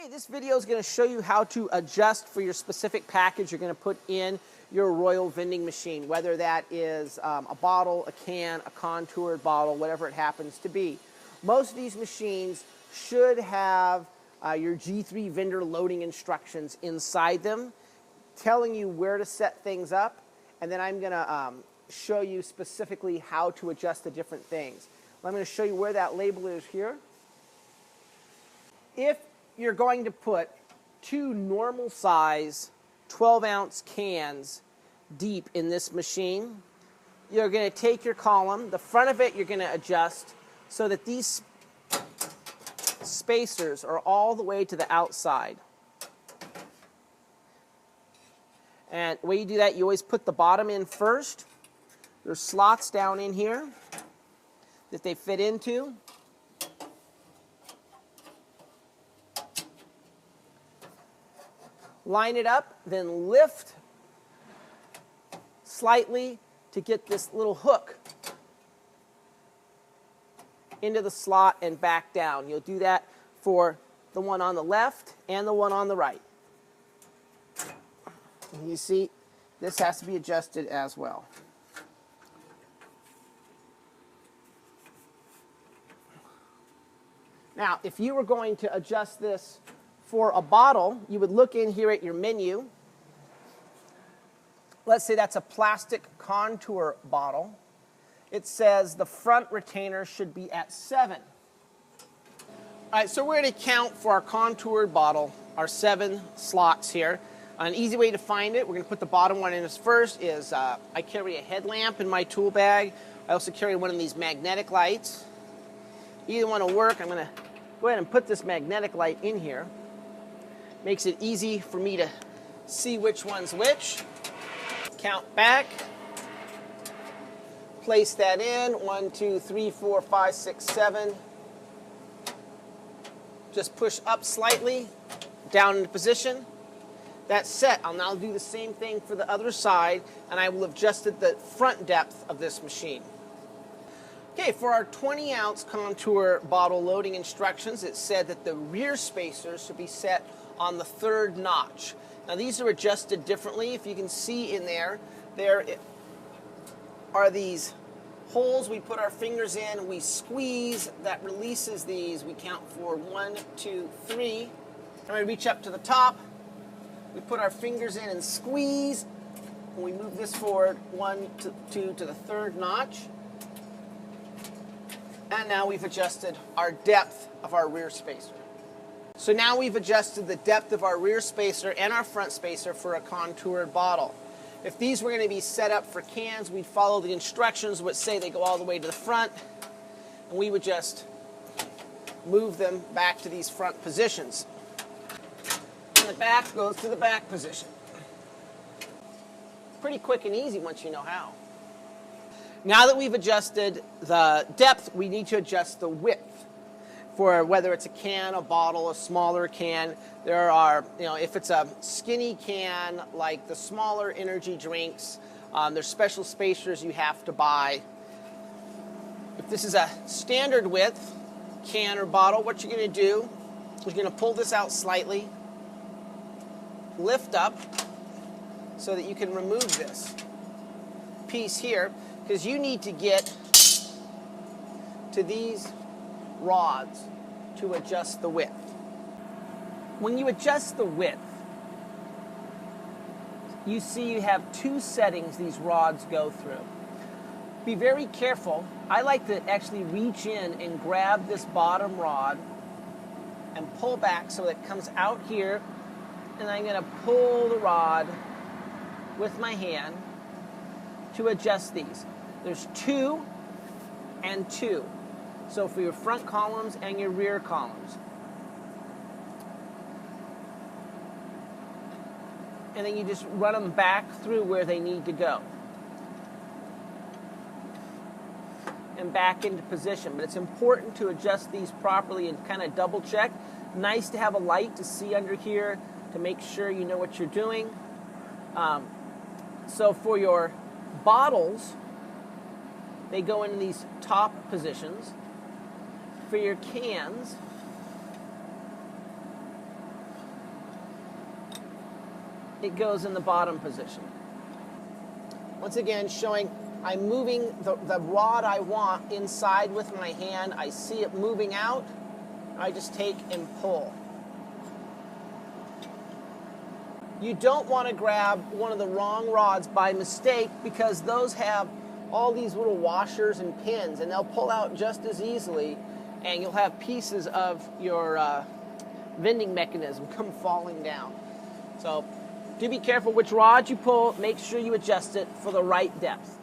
Okay, this video is going to show you how to adjust for your specific package you're going to put in your Royal vending machine, whether that is a bottle, a can, a contoured bottle, whatever it happens to be. Most of these machines should have your G3 vendor loading instructions inside them, telling you where to set things up, and then I'm going to show you specifically how to adjust the different things. I'm going to show you where that label is here. If you're going to put two normal size 12-ounce cans deep in this machine, you're going to take your column, the front of it you're going to adjust so that these spacers are all the way to the outside. And the way you do that, you always put the bottom in first. There's slots down in here that they fit into. Line it up, then lift slightly to get this little hook into the slot and back down. You'll do that for the one on the left and the one on the right. And you see, this has to be adjusted as well. Now, if you were going to adjust this for a bottle, you would look in here at your menu. Let's say that's a plastic contour bottle. It says the front retainer should be at 7. All right, so we're going to count for our contoured bottle, our 7 slots here. An easy way to find it, we're going to put the bottom one in as first, is I carry a headlamp in my tool bag. I also carry one of these magnetic lights. Either one will work. I'm going to go ahead and put this magnetic light in here. Makes it easy for me to see which one's which. Count back. Place that in. 1, 2, 3, 4, 5, 6, 7. Just push up slightly, down into position. That's set. I'll now do the same thing for the other side, and I will have adjusted the front depth of this machine. Okay, for our 20-ounce contour bottle loading instructions, it said that the rear spacers should be set on the 3rd notch. Now these are adjusted differently. If you can see in there are these holes we put our fingers in, we squeeze, that releases these. We count for 1, 2, 3. And we reach up to the top, we put our fingers in and squeeze, and we move this forward 1, 2 to the 3rd notch. And now we've adjusted our depth of our rear spacer. So now we've adjusted the depth of our rear spacer and our front spacer for a contoured bottle. If these were going to be set up for cans, we'd follow the instructions which say they go all the way to the front, and we would just move them back to these front positions. And the back goes to the back position. Pretty quick and easy once you know how. Now that we've adjusted the depth, we need to adjust the width. For whether it's a can, a bottle, a smaller can, there are, if it's a skinny can, like the smaller energy drinks, there's special spacers you have to buy. If this is a standard width can or bottle, what you're going to do is you're going to pull this out slightly, lift up, so that you can remove this piece here, because you need to get to these rods to adjust the width. When you adjust the width, you see you have 2 settings these rods go through. Be very careful. I like to actually reach in and grab this bottom rod and pull back so it comes out here, and I'm going to pull the rod with my hand to adjust these. There's 2 and 2. So for your front columns and your rear columns. And then you just run them back through where they need to go. And back into position. But it's important to adjust these properly and kind of double check. Nice to have a light to see under here to make sure you know what you're doing. So for your bottles, they go in these top positions. For your cans, it goes in the bottom position. Once again, showing I'm moving the rod I want inside with my hand. I see it moving out. I just take and pull. You don't want to grab one of the wrong rods by mistake, because those have all these little washers and pins, and they'll pull out just as easily, and you'll have pieces of your vending mechanism come falling down. So do be careful which rod you pull. Make sure you adjust it for the right depth.